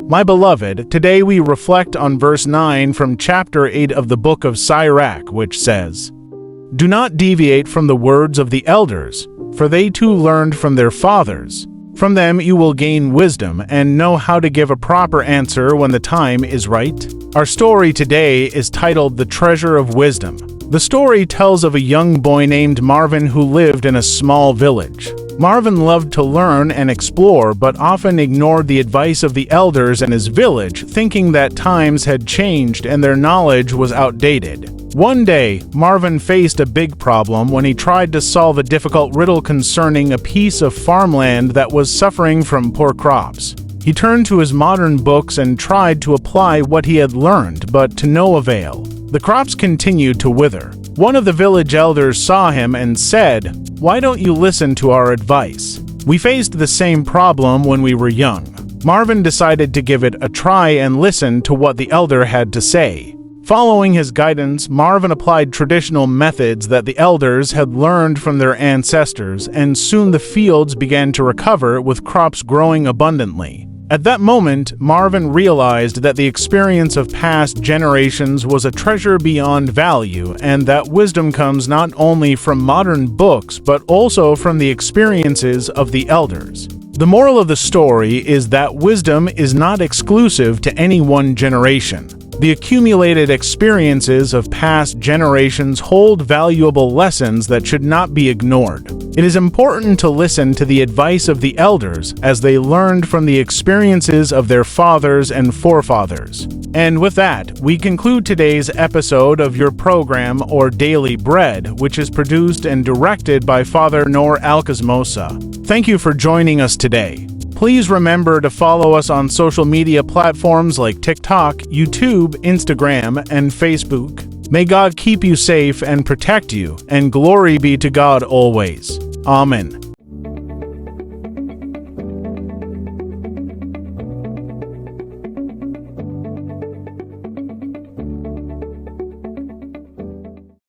My beloved, today we reflect on verse 9 from chapter 8 of the book of Sirach, which says, "Do not deviate from the words of the elders, for they too learned from their fathers. From them you will gain wisdom and know how to give a proper answer when the time is right." Our story today is titled The Treasure of Wisdom. The story tells of a young boy named Marvin who lived in a small village. Marvin loved to learn and explore, but often ignored the advice of the elders in his village, thinking that times had changed and their knowledge was outdated. One day, Marvin faced a big problem when he tried to solve a difficult riddle concerning a piece of farmland that was suffering from poor crops. He turned to his modern books and tried to apply what he had learned, but to no avail. The crops continued to wither. One of the village elders saw him and said, "Why don't you listen to our advice? We faced the same problem when we were young." Marvin decided to give it a try and listen to what the elder had to say. Following his guidance, Marvin applied traditional methods that the elders had learned from their ancestors, and soon the fields began to recover with crops growing abundantly. At that moment, Marvin realized that the experience of past generations was a treasure beyond value, and that wisdom comes not only from modern books but also from the experiences of the elders. The moral of the story is that wisdom is not exclusive to any one generation. The accumulated experiences of past generations hold valuable lessons that should not be ignored. It is important to listen to the advice of the elders as they learned from the experiences of their fathers and forefathers. And with that, we conclude today's episode of your program or Daily Bread, which is produced and directed by Father Noor Alkasmosa. Thank you for joining us today. Please remember to follow us on social media platforms like TikTok, YouTube, Instagram, and Facebook. May God keep you safe and protect you, and glory be to God always. Amen.